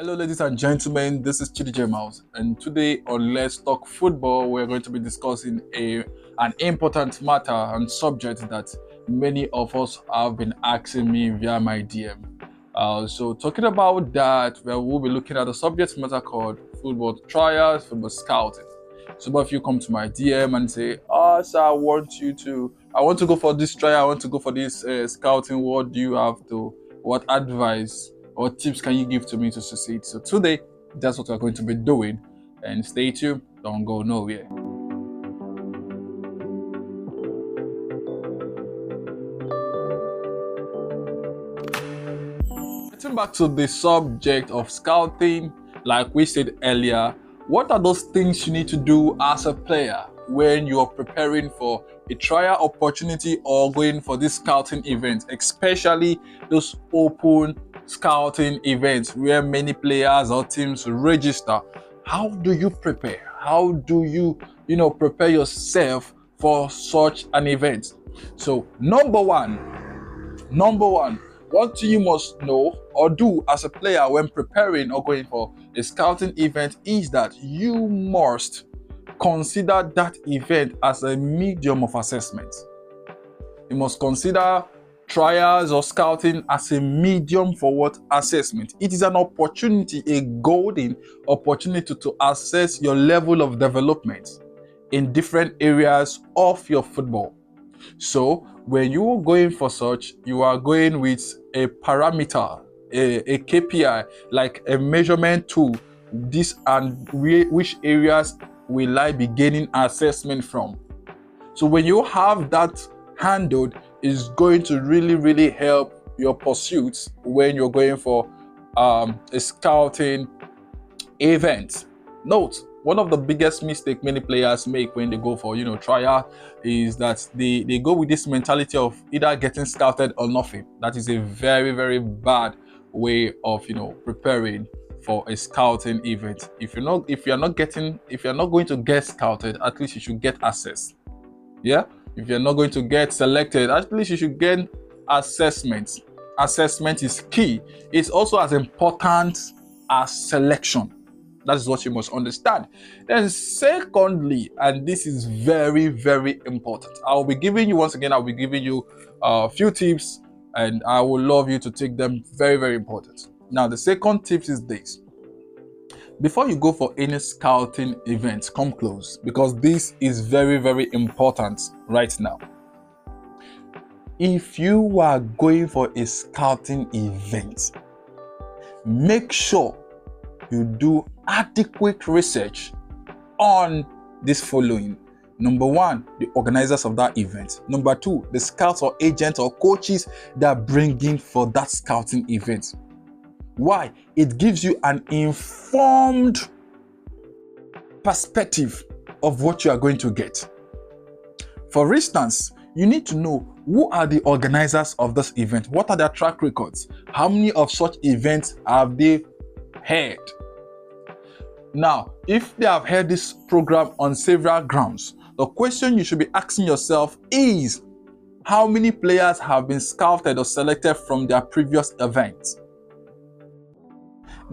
Hello, ladies and gentlemen. This is Chidi J, Myles, and today on Let's Talk Football, we're going to be discussing an important matter and subject that many of us have been asking me via my DM. So, talking about that, we'll be looking at a subject matter called football trials, football scouting. Some of you come to my DM and say, "Oh, sir, I want to go for this trial. I want to go for this scouting. What do you have to? What advice?" What tips can you give to me to succeed? So today, that's what we're going to be doing. And stay tuned, don't go nowhere. Getting back to the subject of scouting, like we said earlier, what are those things you need to do as a player when you are preparing for a trial opportunity or going for this scouting event, especially those open scouting events where many players or teams register? How do you prepare? How do you prepare yourself for such an event? So number one, what you must know or do as a player when preparing or going for a scouting event is that you must consider that event as a medium of assessment. You must consider trials or scouting as a medium for what? Assessment. It is an opportunity, a golden opportunity to assess your level of development in different areas of your football. So when you are going for such, you are going with a parameter, a KPI, like a measurement tool. This and which areas will I be gaining assessment from? So when you have that handled, is going to really help your pursuits when you're going for a scouting event. Note, one of the biggest mistakes many players make when they go for trial is that they go with this mentality of either getting scouted or nothing. That is a very bad way of preparing for a scouting event. If you're not going to get scouted, at least you should get access. Yeah, if you're not going to get selected, at least you should get assessment. Assessment is key. It's also as important as selection. That is what you must understand. Then secondly, and this is very important, I'll be giving you a few tips, and I would love you to take them. Very important. Now, the second tip is this. Before you go for any scouting event, come close, because this is very important right now. If you are going for a scouting event, make sure you do adequate research on this following. Number one, the organizers of that event. Number two, the scouts or agents or coaches that are bringing for that scouting event. Why? It gives you an informed perspective of what you are going to get. For instance, you need to know who are the organizers of this event. What are their track records? How many of such events have they held? Now, if they have held this program on several grounds, the question you should be asking yourself is, how many players have been scouted or selected from their previous events?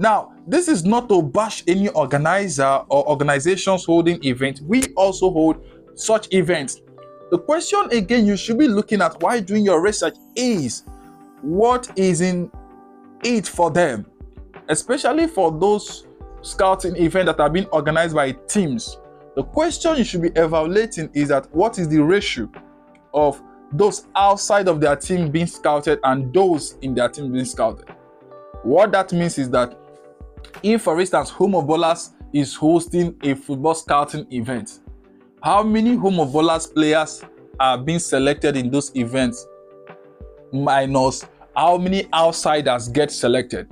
Now, this is not to bash any organizer or organizations holding events. We also hold such events. The question again you should be looking at while doing your research is, what is in it for them? Especially for those scouting events that are being organized by teams. The question you should be evaluating is that what is the ratio of those outside of their team being scouted and those in their team being scouted? What that means is that if, for instance, Home of Ballers is hosting a football scouting event, how many Home of Ballers players are being selected in those events minus how many outsiders get selected?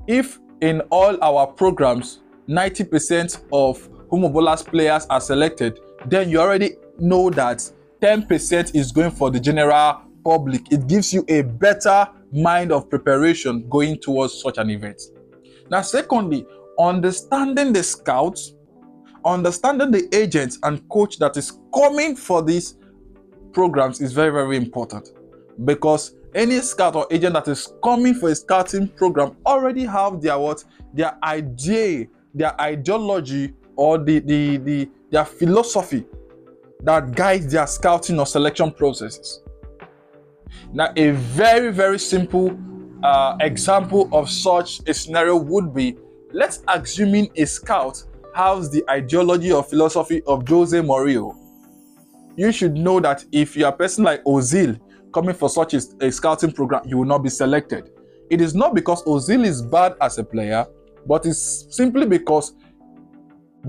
If in all our programs 90% of Home of Ballers players are selected, then you already know that 10% is going for the general public. It gives you a better mind of preparation going towards such an event. Now, secondly, understanding the scouts, understanding the agents and coach that is coming for these programs is very important, because Any scout or agent that is coming for a scouting program already have their what? Their idea, their ideology, or their philosophy that guides their scouting or selection processes. Now, a very, very simple example of such a scenario would be, let's assuming a scout has the ideology or philosophy of Jose Mourinho. You should know that if you are a person like Ozil coming for such a scouting program, you will not be selected. It is not because Ozil is bad as a player, but it's simply because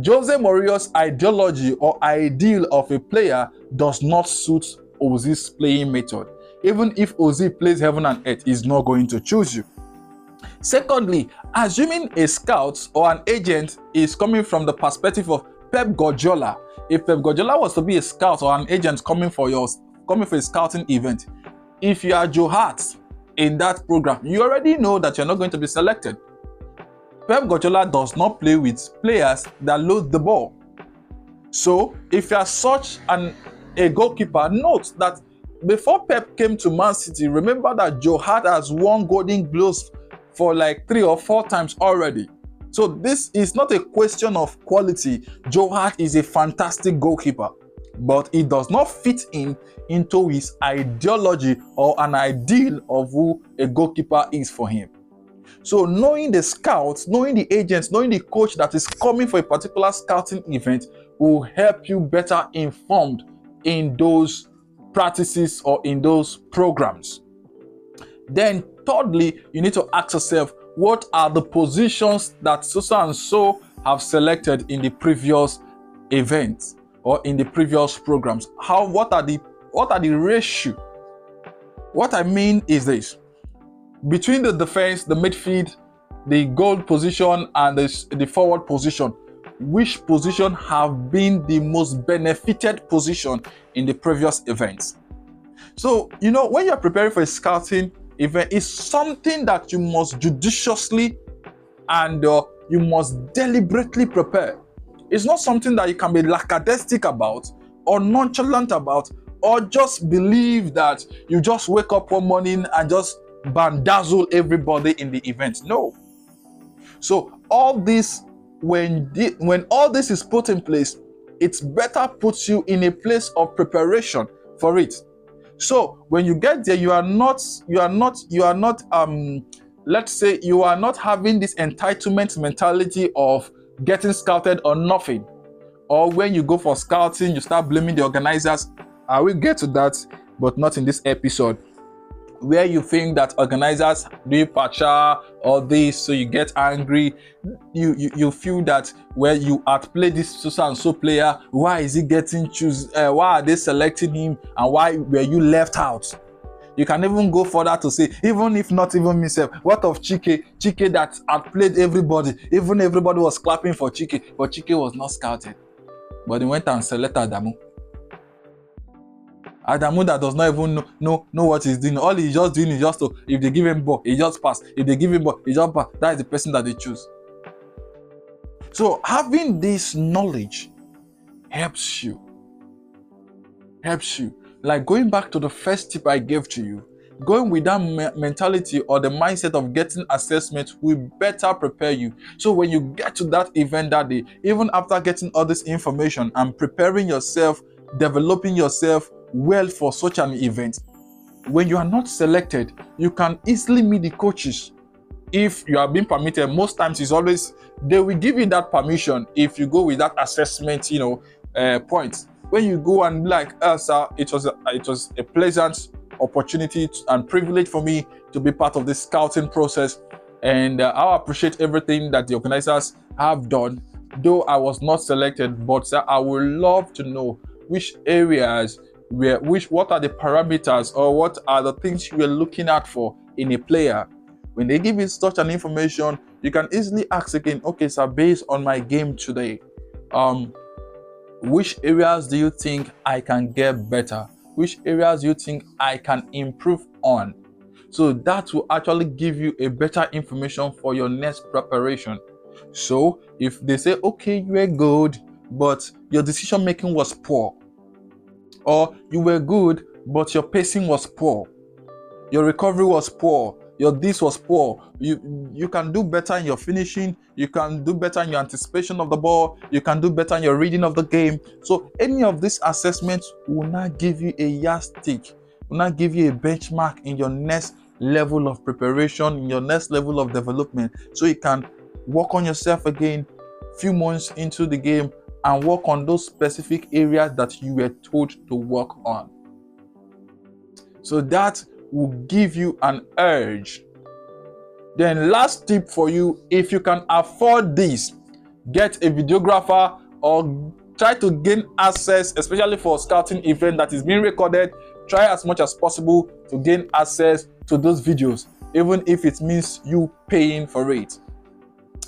Jose Mourinho's ideology or ideal of a player does not suit Ozil's playing method. Even if Ozil plays heaven and earth, he's not going to choose you. Secondly, assuming a scout or an agent is coming from the perspective of Pep Guardiola. If Pep Guardiola was to be a scout or an agent coming for a scouting event, if you are Joe Hart in that program, you already know that you're not going to be selected. Pep Guardiola does not play with players that load the ball. So, if you are such a goalkeeper, note that before Pep came to Man City, remember that Joe Hart has won Golden Gloves for like 3 or 4 times already. So this is not a question of quality. Joe Hart is a fantastic goalkeeper, but it does not fit into his ideology or an ideal of who a goalkeeper is for him. So knowing the scouts, knowing the agents, knowing the coach that is coming for a particular scouting event will help you better informed in those practices or in those programs. Then thirdly, you need to ask yourself, what are the positions that so and so have selected in the previous events or in the previous programs? What are the ratio? What I mean is this: between the defense, the midfield, the goal position, and the forward position, which position have been the most benefited position in the previous events? So, when you're preparing for a scouting event, it's something that you must judiciously and you must deliberately prepare. It's not something that you can be lackadaisical about or nonchalant about, or just believe that you just wake up one morning and just bandazzle everybody in the event. No. So all this, when all this is put in place, it's better puts you in a place of preparation for it. So when you get there, you are not let's say you are not having this entitlement mentality of getting scouted or nothing. Or when you go for scouting, you start blaming the organizers. I will get to that, but not in this episode. Where you think that organizers do partial or this, so you get angry. You feel that where you outplayed this so and so player, why is he getting choose? Why are they selecting him, and why were you left out? You can even go further to say, even if not even myself, what of Chike that outplayed everybody? Even everybody was clapping for Chike, but Chike was not scouted. But he went and selected Adamu. Adamu that does not even know what he's doing. All he's just doing is just to, if they give him ball, he just pass. If they give him ball, he just pass. That is the person that they choose. So having this knowledge helps you. Like going back to the first tip I gave to you, going with that mentality or the mindset of getting assessment will better prepare you. So when you get to that event that day, even after getting all this information and preparing yourself, developing yourself well for such an event, when you are not selected, you can easily meet the coaches. If you are being permitted, most times it's always, they will give you that permission if you go with that assessment, point. When you go and be like, sir, it was a pleasant opportunity and privilege for me to be part of this scouting process, and I appreciate everything that the organizers have done, though I was not selected. But sir, I would love to know which areas, what are the parameters, or what are the things you are looking at for in a player. When they give you such an information, you can easily ask again, okay, sir, based on my game today, which areas do you think I can get better? Which areas do you think I can improve on? So that will actually give you a better information for your next preparation. So if they say, okay, you were good, but your decision making was poor, or you were good, but your pacing was poor, your recovery was poor, your this was poor. You can do better in your finishing, you can do better in your anticipation of the ball, you can do better in your reading of the game. So any of these assessments will not give you a yardstick, will not give you a benchmark in your next level of preparation, in your next level of development, so you can work on yourself again few months into the game and work on those specific areas that you were told to work on. So that will give you an edge. Then last tip for you, if you can afford this, get a videographer or try to gain access, especially for scouting event that is being recorded. Try as much as possible to gain access to those videos, even if it means you paying for it.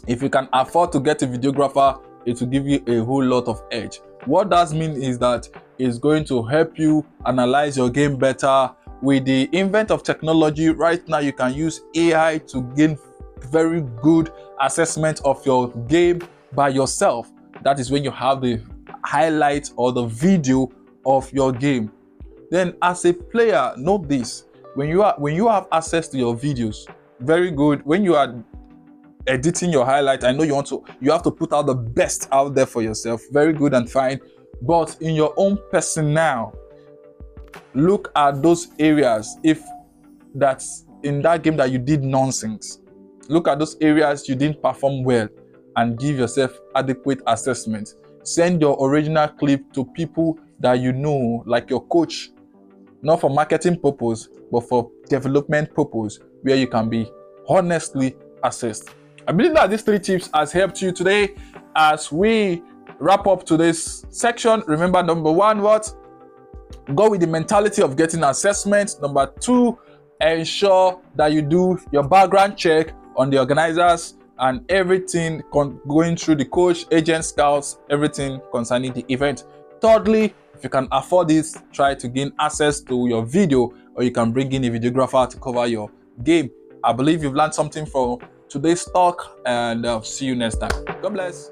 If you can afford to get a videographer, it will give you a whole lot of edge. What that means is that it's going to help you analyze your game better. With the invent of technology, right now you can use AI to gain very good assessment of your game by yourself. That is when you have the highlight or the video of your game. Then as a player, note this: when you have access to your videos, very good. When you are editing your highlight, I know you have to put out the best out there for yourself, very good and fine. But in your own personnel, look at those areas. If that's in that game that you did nonsense, look at those areas you didn't perform well and give yourself adequate assessment. Send your original clip to people that you know, like your coach, not for marketing purpose, but for development purpose, where you can be honestly assessed. I believe that these 3 tips has helped you today. As we wrap up today's section, remember, number 1, what? Go with the mentality of getting assessment. Number 2, ensure that you do your background check on the organizers and everything going through the coach, agent, scouts, everything concerning the event. Thirdly, if you can afford this, try to gain access to your video, or you can bring in a videographer to cover your game. I believe you've learned something from today's talk, and see you next time. God bless.